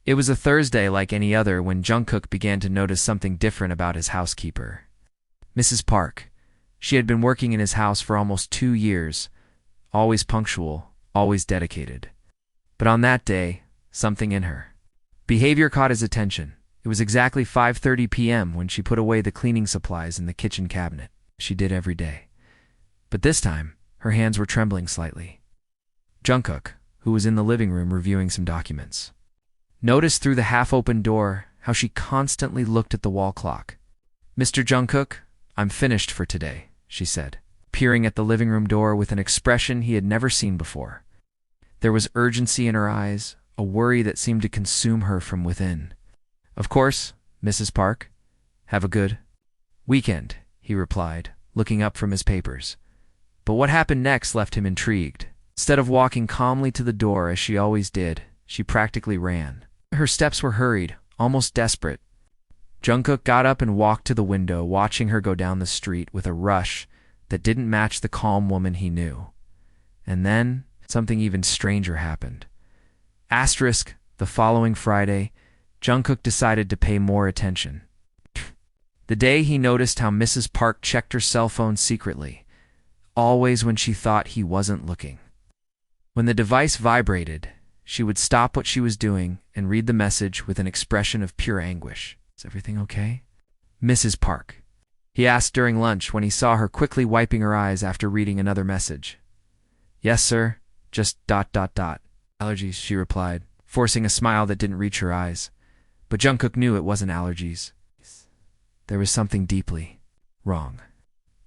It was a Thursday like any other when Jungkook began to notice something different about his housekeeper. Mrs. Park. She had been working in his house for almost 2 years, always punctual, always dedicated. But on that day, something in her behavior caught his attention. It was exactly 5:30 p.m. when she put away the cleaning supplies in the kitchen cabinet. She did every day. But this time, her hands were trembling slightly. Jungkook, who was in the living room reviewing some documents, noticed through the half-open door how she constantly looked at the wall clock. "Mr. Jungkook, I'm finished for today," she said, peering at the living room door with an expression he had never seen before. There was urgency in her eyes, a worry that seemed to consume her from within. "Of course, Mrs. Park. Have a good weekend," he replied, looking up from his papers. But what happened next left him intrigued. Instead of walking calmly to the door as she always did, she practically ran. Her steps were hurried, almost desperate. Jungkook got up and walked to the window, watching her go down the street with a rush that didn't match the calm woman he knew. And then something even stranger happened. The following Friday, Jungkook decided to pay more attention. The day he noticed how Mrs. Park checked her cell phone secretly, always when she thought he wasn't looking. When the device vibrated, she would stop what she was doing and read the message with an expression of pure anguish. "Is everything okay, Mrs. Park?" he asked during lunch when he saw her quickly wiping her eyes after reading another message. "Yes, sir. Just ... Allergies," she replied, forcing a smile that didn't reach her eyes. But Jungkook knew it wasn't allergies. There was something deeply wrong.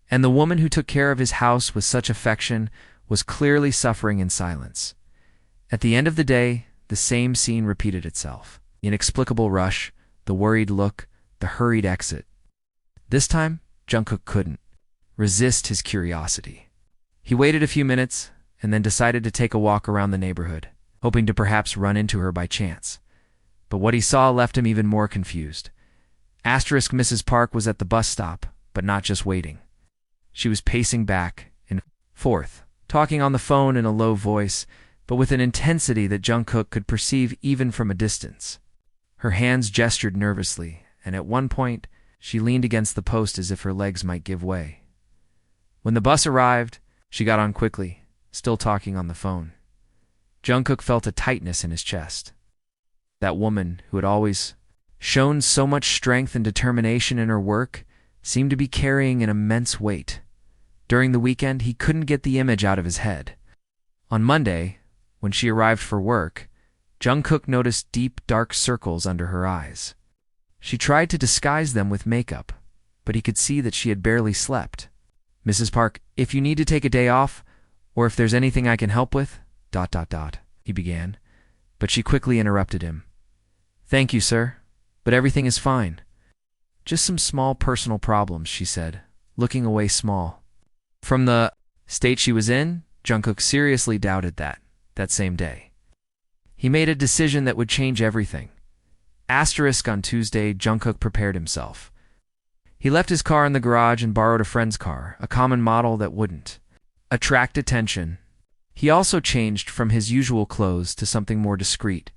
And the woman who took care of his house with such affection was clearly suffering in silence. At the end of the day, the same scene repeated itself. The inexplicable rush, the worried look, the hurried exit. This time, Jungkook couldn't resist his curiosity. He waited a few minutes and then decided to take a walk around the neighborhood, hoping to perhaps run into her by chance. But what he saw left him even more confused. Mrs. Park was at the bus stop, but not just waiting. She was pacing back and forth, talking on the phone in a low voice, but with an intensity that Jungkook could perceive even from a distance. Her hands gestured nervously, and at one point, she leaned against the post as if her legs might give way. When the bus arrived, she got on quickly, still talking on the phone. Jungkook felt a tightness in his chest. That woman, who had always shown so much strength and determination in her work, seemed to be carrying an immense weight. During the weekend, he couldn't get the image out of his head. On Monday, when she arrived for work, Jungkook noticed deep, dark circles under her eyes. She tried to disguise them with makeup, but he could see that she had barely slept. "Mrs. Park, if you need to take a day off, or if there's anything I can help with, ... he began, but she quickly interrupted him. "Thank you, sir, but everything is fine. Just some small personal problems," she said, looking away small. From the state she was in, Jungkook seriously doubted that same day. He made a decision that would change everything. On Tuesday, Jungkook prepared himself. He left his car in the garage and borrowed a friend's car, a common model that wouldn't attract attention. He also changed from his usual clothes to something more discreet,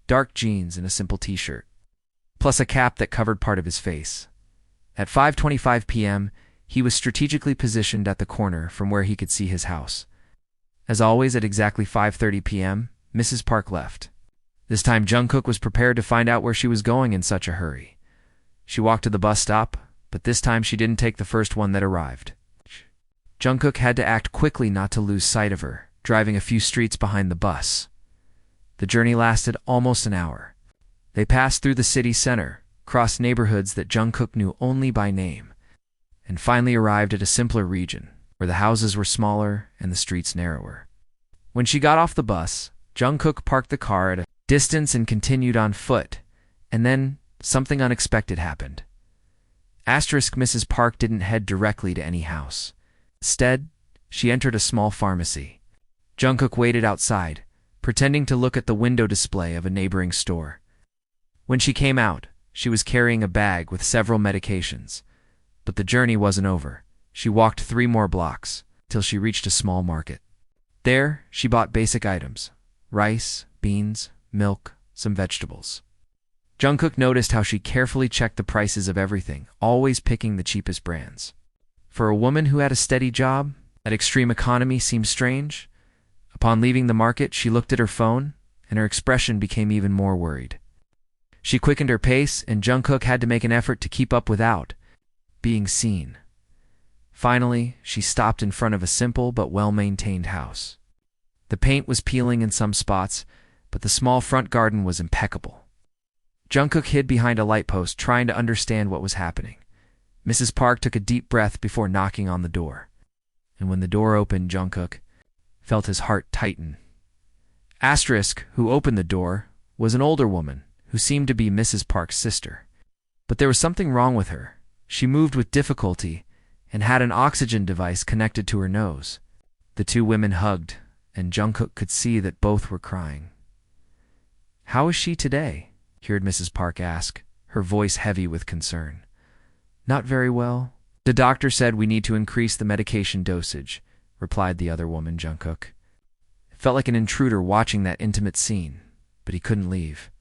dark jeans and a simple t-shirt, plus a cap that covered part of his face. At 5:25 p.m., he was strategically positioned at the corner from where he could see his house. As always, at exactly 5:30 p.m., Mrs. Park left. This time, Jungkook was prepared to find out where she was going in such a hurry. She walked to the bus stop, but this time she didn't take the first one that arrived. Jungkook had to act quickly not to lose sight of her, driving a few streets behind the bus. The journey lasted almost an hour. They passed through the city center, crossed neighborhoods that Jungkook knew only by name, and finally arrived at a simpler region, where the houses were smaller and the streets narrower. When she got off the bus, Jungkook parked the car at a distance and continued on foot, and then something unexpected happened. Mrs. Park didn't head directly to any house. Instead, she entered a small pharmacy. Jungkook waited outside, pretending to look at the window display of a neighboring store. When she came out, she was carrying a bag with several medications. But the journey wasn't over. She walked 3 more blocks, till she reached a small market. There, she bought basic items: rice, beans, milk, some vegetables. Jungkook noticed how she carefully checked the prices of everything, always picking the cheapest brands. For a woman who had a steady job, that extreme economy seemed strange. Upon leaving the market, she looked at her phone, and her expression became even more worried. She quickened her pace, and Jungkook had to make an effort to keep up without being seen. Finally, she stopped in front of a simple but well-maintained house. The paint was peeling in some spots, but the small front garden was impeccable. Jungkook hid behind a light post, trying to understand what was happening. Mrs. Park took a deep breath before knocking on the door. And when the door opened, Jungkook felt his heart tighten. Asterisk, who opened the door, was an older woman who seemed to be Mrs. Park's sister. But there was something wrong with her. She moved with difficulty and had an oxygen device connected to her nose. The two women hugged, and Jungkook could see that both were crying. "How is she today?" he heard Mrs. Park ask, her voice heavy with concern. "Not very well. The doctor said we need to increase the medication dosage," replied the other woman, Jungkook. It felt like an intruder watching that intimate scene, but he couldn't leave.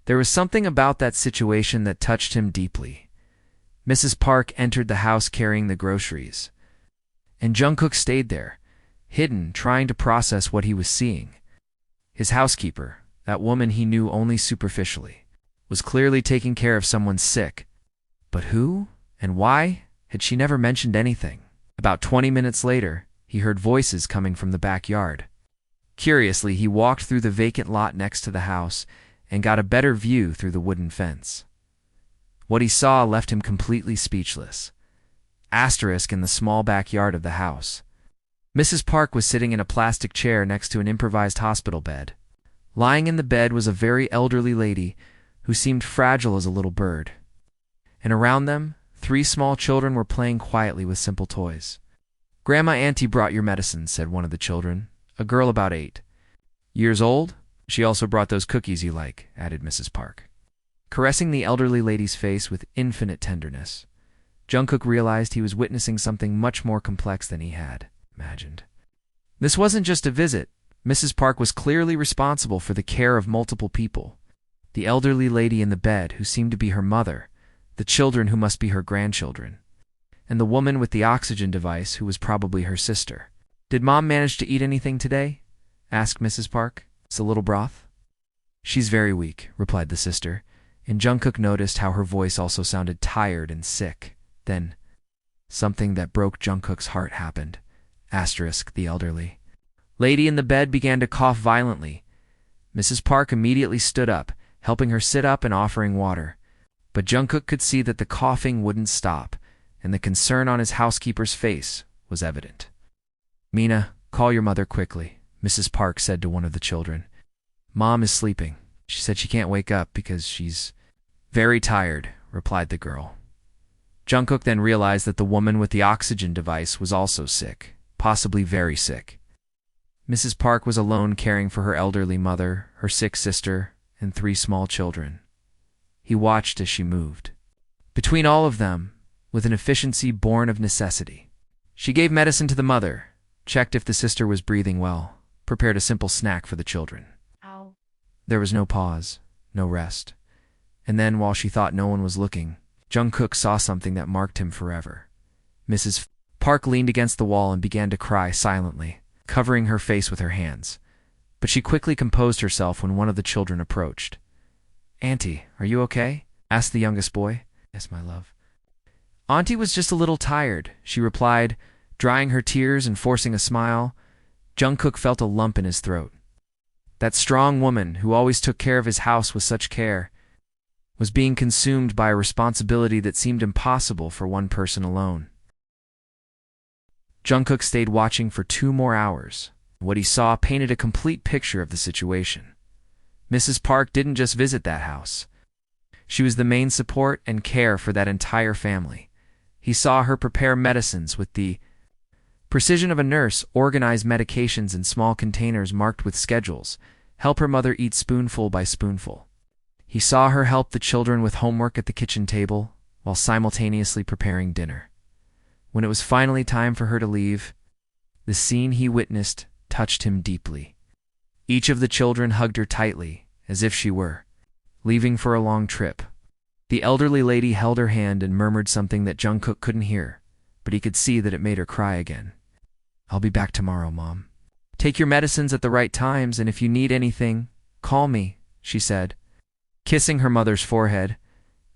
There was something about that situation that touched him deeply. Mrs. Park entered the house carrying the groceries, and Jungkook stayed there, hidden, trying to process what he was seeing. His housekeeper, that woman he knew only superficially, was clearly taking care of someone sick. But who and why had she never mentioned anything? About 20 minutes later, he heard voices coming from the backyard. Curiously, he walked through the vacant lot next to the house and got a better view through the wooden fence. What he saw left him completely speechless. Asterisk in the small backyard of the house. Mrs. Park was sitting in a plastic chair next to an improvised hospital bed. Lying in the bed was a very elderly lady who seemed fragile as a little bird. And around them, 3 small children were playing quietly with simple toys. "Grandma Auntie brought your medicine," said one of the children, a girl about 8 years old. "She also brought those cookies you like," added Mrs. Park, caressing the elderly lady's face with infinite tenderness. Jungkook realized he was witnessing something much more complex than he had imagined. This wasn't just a visit. Mrs. Park was clearly responsible for the care of multiple people. The elderly lady in the bed, who seemed to be her mother, the children who must be her grandchildren, and the woman with the oxygen device who was probably her sister. "Did Mom manage to eat anything today?" asked Mrs. Park. "It's a little broth?" "She's very weak," replied the sister, and Jungkook noticed how her voice also sounded tired and sick. Then, something that broke Jungkook's heart happened. Asterisk, the elderly lady in the bed began to cough violently. Mrs. Park immediately stood up, helping her sit up and offering water. But Jungkook could see that the coughing wouldn't stop, and the concern on his housekeeper's face was evident. "Mina, call your mother quickly," Mrs. Park said to one of the children. "Mom is sleeping. She said she can't wake up because she's very tired," replied the girl. Jungkook then realized that the woman with the oxygen device was also sick, possibly very sick. Mrs. Park was alone caring for her elderly mother, her sick sister, and 3 small children. He watched as she moved between all of them with an efficiency born of necessity. She gave medicine to the mother, checked if the sister was breathing well, prepared a simple snack for the children. Ow. There was no pause, no rest. And then, while she thought no one was looking, Jungkook saw something that marked him forever. Mrs. Park leaned against the wall and began to cry silently, covering her face with her hands. But she quickly composed herself when one of the children approached. "Auntie, are you okay?" asked the youngest boy. "Yes, my love." "Auntie was just a little tired," she replied, drying her tears and forcing a smile. Jungkook felt a lump in his throat. That strong woman, who always took care of his house with such care, was being consumed by a responsibility that seemed impossible for one person alone. Jungkook stayed watching for 2 more hours. What he saw painted a complete picture of the situation. Mrs. Park didn't just visit that house. She was the main support and care for that entire family. He saw her prepare medicines with the precision of a nurse, organize medications in small containers marked with schedules, help her mother eat spoonful by spoonful. He saw her help the children with homework at the kitchen table, while simultaneously preparing dinner. When it was finally time for her to leave, the scene he witnessed touched him deeply. Each of the children hugged her tightly, as if she were leaving for a long trip. The elderly lady held her hand and murmured something that Jungkook couldn't hear, but he could see that it made her cry again. "I'll be back tomorrow, Mom. Take your medicines at the right times, and if you need anything, call me," she said. Kissing her mother's forehead,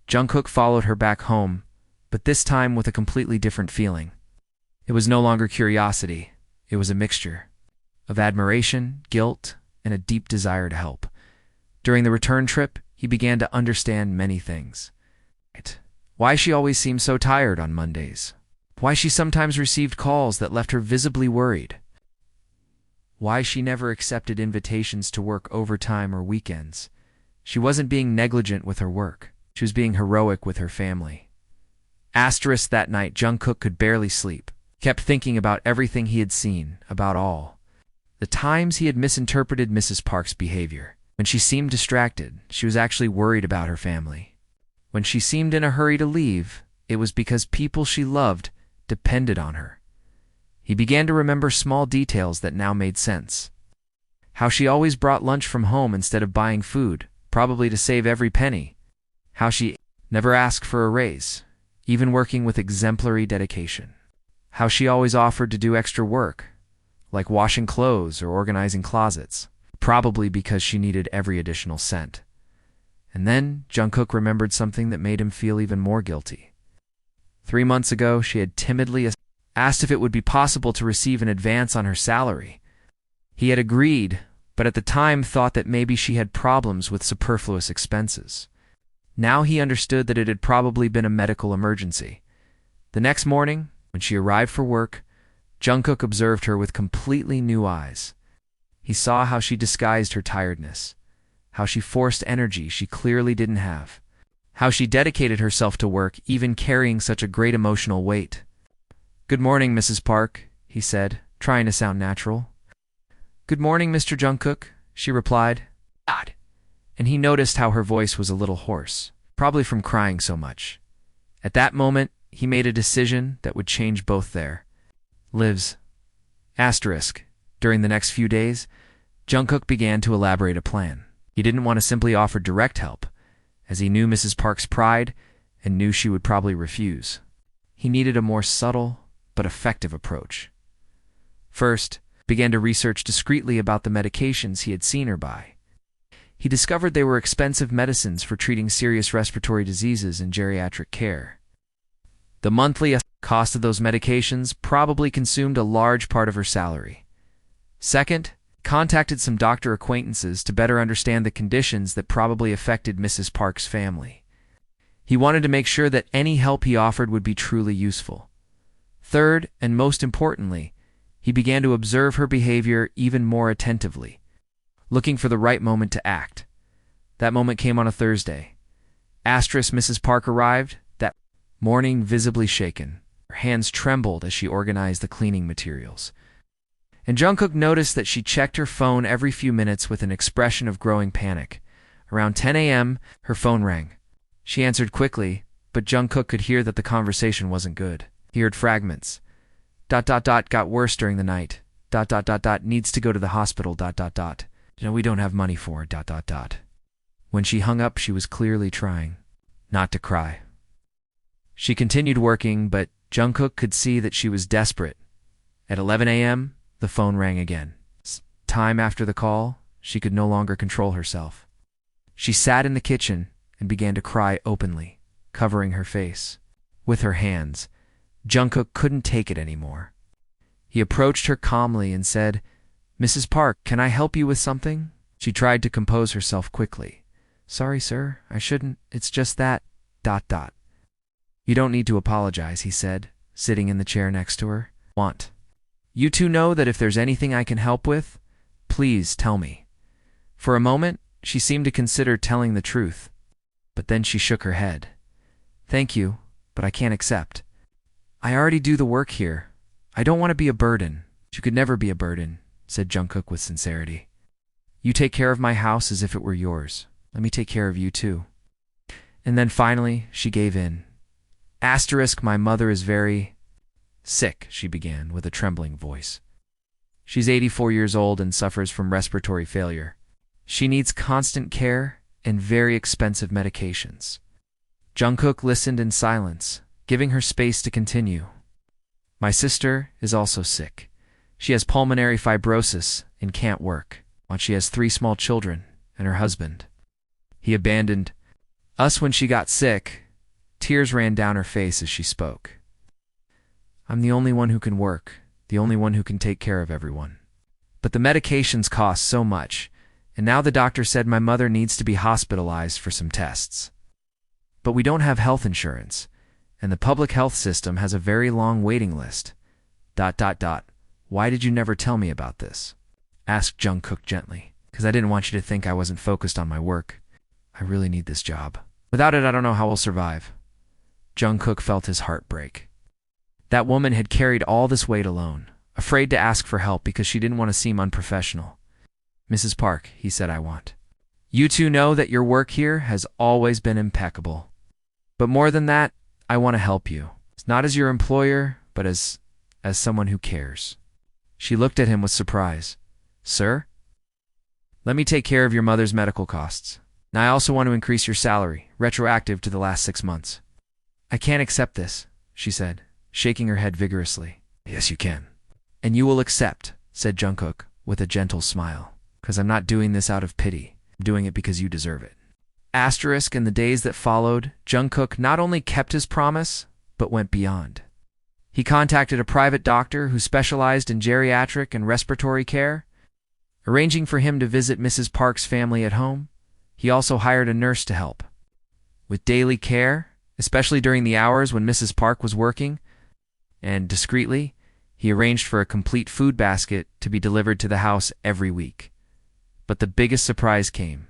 Jungkook followed her back home, but this time with a completely different feeling. It was no longer curiosity, it was a mixture of admiration, guilt, and a deep desire to help. During the return trip, he began to understand many things. Why she always seemed so tired on Mondays. Why she sometimes received calls that left her visibly worried. Why she never accepted invitations to work overtime or weekends. She wasn't being negligent with her work. She was being heroic with her family. Asterisk that night, Jungkook could barely sleep. Kept thinking about everything he had seen, about all. The times he had misinterpreted Mrs. Park's behavior. When she seemed distracted, she was actually worried about her family. When she seemed in a hurry to leave, it was because people she loved depended on her. He began to remember small details that now made sense. How she always brought lunch from home instead of buying food, probably to save every penny. How she never asked for a raise, even working with exemplary dedication. How she always offered to do extra work, like washing clothes or organizing closets, probably because she needed every additional cent. And then Jungkook remembered something that made him feel even more guilty. 3 months ago, she had timidly asked if it would be possible to receive an advance on her salary. He had agreed, but at the time thought that maybe she had problems with superfluous expenses. Now he understood that it had probably been a medical emergency. The next morning, when she arrived for work, Jungkook observed her with completely new eyes. He saw how she disguised her tiredness, how she forced energy she clearly didn't have, how she dedicated herself to work even carrying such a great emotional weight. "Good morning, Mrs. Park," he said, trying to sound natural. "Good morning, Mr. Jungkook," she replied. "God." And he noticed how her voice was a little hoarse, probably from crying so much. At that moment, he made a decision that would change both their lives. Asterisk. During the next few days, Jungkook began to elaborate a plan. He didn't want to simply offer direct help, as he knew Mrs. Park's pride and knew she would probably refuse. He needed a more subtle but effective approach. First, he began to research discreetly about the medications he had seen her buy. He discovered they were expensive medicines for treating serious respiratory diseases in geriatric care. The monthly cost of those medications probably consumed a large part of her salary. Second, contacted some doctor acquaintances to better understand the conditions that probably affected Mrs. Park's family. He wanted to make sure that any help he offered would be truly useful. Third, and most importantly, he began to observe her behavior even more attentively, looking for the right moment to act. That moment came on a Thursday. Mrs. Park arrived that morning visibly shaken. Her hands trembled as she organized the cleaning materials. And Jungkook noticed that she checked her phone every few minutes with an expression of growing panic. Around 10 a.m., her phone rang. She answered quickly, but Jungkook could hear that the conversation wasn't good. He heard fragments. ... got worse during the night. ... needs to go to the hospital. ... we don't have money for it. ... When she hung up, she was clearly trying not to cry. She continued working, but Jungkook could see that she was desperate. At 11 a.m., the phone rang again. Time after the call, she could no longer control herself. She sat in the kitchen and began to cry openly, covering her face with her hands. Jungkook couldn't take it anymore. He approached her calmly and said, "Mrs. Park, can I help you with something?" She tried to compose herself quickly. "Sorry, sir, I shouldn't. It's just that... You don't need to apologize," he said, sitting in the chair next to her. You two know that if there's anything I can help with, please tell me." For a moment, she seemed to consider telling the truth, but then she shook her head. "Thank you, but I can't accept. I already do the work here. I don't want to be a burden." "You could never be a burden," said Jungkook with sincerity. "You take care of my house as if it were yours. Let me take care of you too." And then finally, she gave in. "My mother is very sick," she began with a trembling voice. "She's 84 years old and suffers from respiratory failure. She needs constant care and very expensive medications. Jungkook listened in silence, giving her space to continue. My sister is also sick. She has pulmonary fibrosis and can't work. She has 3 small children and her husband. He abandoned us when she got sick. Tears ran down her face as she spoke. I'm the only one who can work, the only one who can take care of everyone. But the medications cost so much, and now the doctor said my mother needs to be hospitalized for some tests. But we don't have health insurance, and the public health system has a very long waiting list. ... Why did you never tell me about this? Asked Jungkook gently. Because I didn't want you to think I wasn't focused on my work. I really need this job. Without it, I don't know how we'll survive. Jungkook felt his heart break. That woman had carried all this weight alone, afraid to ask for help because she didn't want to seem unprofessional. Mrs. Park, he said, I want you to know that your work here has always been impeccable. But more than that, I want to help you. Not as your employer, but as someone who cares. She looked at him with surprise. Sir? Let me take care of your mother's medical costs. Now I also want to increase your salary, retroactive to the last 6 months. I can't accept this, she said, shaking her head vigorously. Yes, you can. And you will accept, said Jungkook, with a gentle smile. Because I'm not doing this out of pity. I'm doing it because you deserve it. Asterisk, in the days that followed, Jungkook not only kept his promise, but went beyond. He contacted a private doctor who specialized in geriatric and respiratory care, arranging for him to visit Mrs. Park's family at home. He also hired a nurse to help with daily care, especially during the hours when Mrs. Park was working, and discreetly, he arranged for a complete food basket to be delivered to the house every week. But the biggest surprise came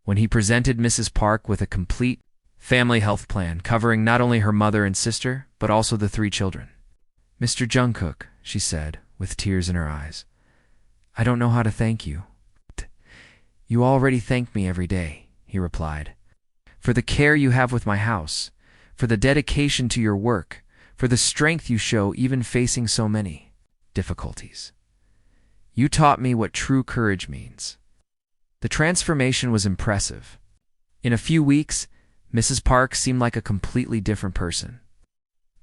when he presented Mrs. Park with a complete family health plan covering not only her mother and sister, but also the 3 children. Mr. Jungkook, she said, with tears in her eyes, I don't know how to thank you. You already thank me every day, he replied, for the care you have with my house, for the dedication to your work, for the strength you show even facing so many difficulties. You taught me what true courage means. The transformation was impressive. In a few weeks, Mrs. Park seemed like a completely different person.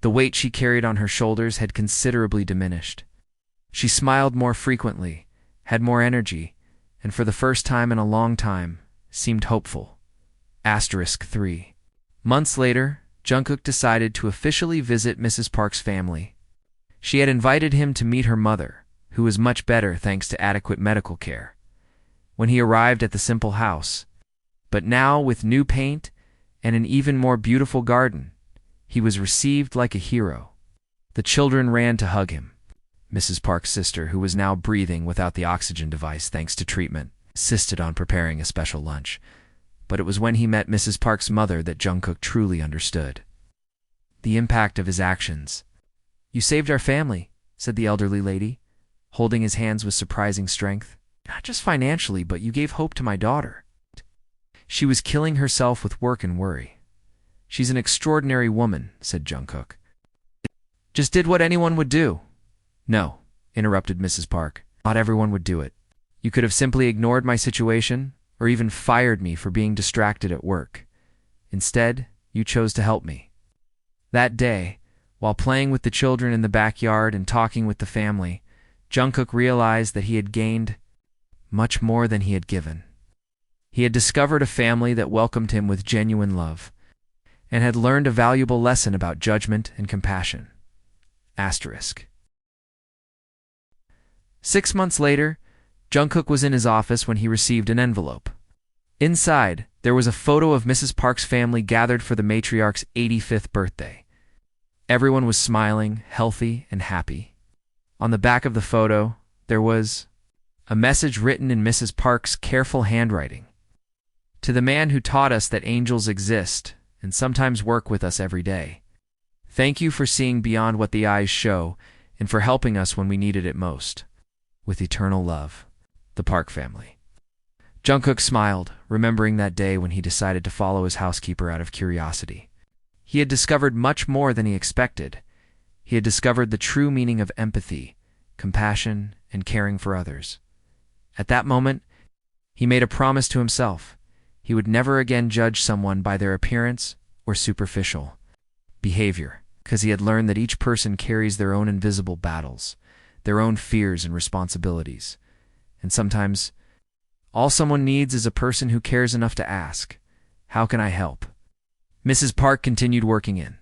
The weight she carried on her shoulders had considerably diminished. She smiled more frequently, had more energy, and for the first time in a long time, seemed hopeful. Asterisk 3. Months later, Jungkook decided to officially visit Mrs. Park's family. She had invited him to meet her mother, who was much better thanks to adequate medical care. When he arrived at the simple house, but now with new paint and an even more beautiful garden, he was received like a hero. The children ran to hug him. Mrs. Park's sister, who was now breathing without the oxygen device thanks to treatment, insisted on preparing a special lunch. But it was when he met Mrs. Park's mother that Jungkook truly understood the impact of his actions. You saved our family, said the elderly lady, holding his hands with surprising strength. Not just financially, but you gave hope to my daughter. She was killing herself with work and worry. She's an extraordinary woman, said Jungkook. Just did what anyone would do. No, interrupted Mrs. Park. Not everyone would do it. You could have simply ignored my situation, or even fired me for being distracted at work. Instead, you chose to help me. That day, while playing with the children in the backyard and talking with the family, Jungkook realized that he had gained much more than he had given. He had discovered a family that welcomed him with genuine love, and had learned a valuable lesson about judgment and compassion. Asterisk. 6 months later, Jungkook was in his office when he received an envelope. Inside, there was a photo of Mrs. Park's family gathered for the matriarch's 85th birthday. Everyone was smiling, healthy, and happy. On the back of the photo, there was a message written in Mrs. Park's careful handwriting. To the man who taught us that angels exist and sometimes work with us every day. Thank you for seeing beyond what the eyes show and for helping us when we needed it most. With eternal love, the Park family. Jungkook smiled, remembering that day when he decided to follow his housekeeper out of curiosity. He had discovered much more than he expected. He had discovered the true meaning of empathy, compassion, and caring for others. At that moment, he made a promise to himself. He would never again judge someone by their appearance or superficial behavior, because he had learned that each person carries their own invisible battles, their own fears and responsibilities. And sometimes, all someone needs is a person who cares enough to ask, "How can I help?" Mrs. Park continued working in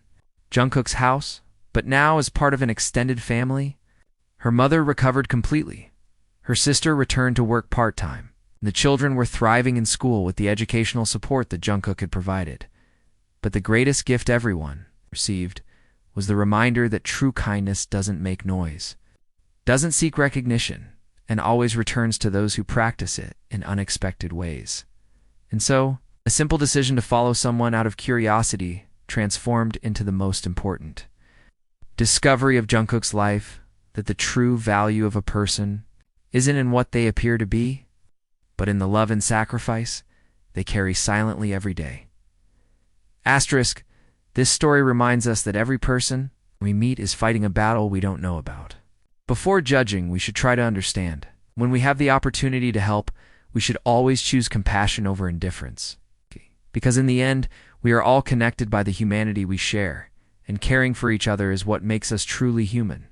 Jungkook's house, but now as part of an extended family. Her mother recovered completely. Her sister returned to work part-time. The children were thriving in school with the educational support that Jungkook had provided. But the greatest gift everyone received was the reminder that true kindness doesn't make noise, doesn't seek recognition, and always returns to those who practice it in unexpected ways. And so, a simple decision to follow someone out of curiosity transformed into the most important discovery of Jungkook's life, that the true value of a person isn't in what they appear to be, but in the love and sacrifice they carry silently every day. Asterisk, this story reminds us that every person we meet is fighting a battle we don't know about. Before judging, we should try to understand. When we have the opportunity to help, we should always choose compassion over indifference. Because in the end, we are all connected by the humanity we share, and caring for each other is what makes us truly human.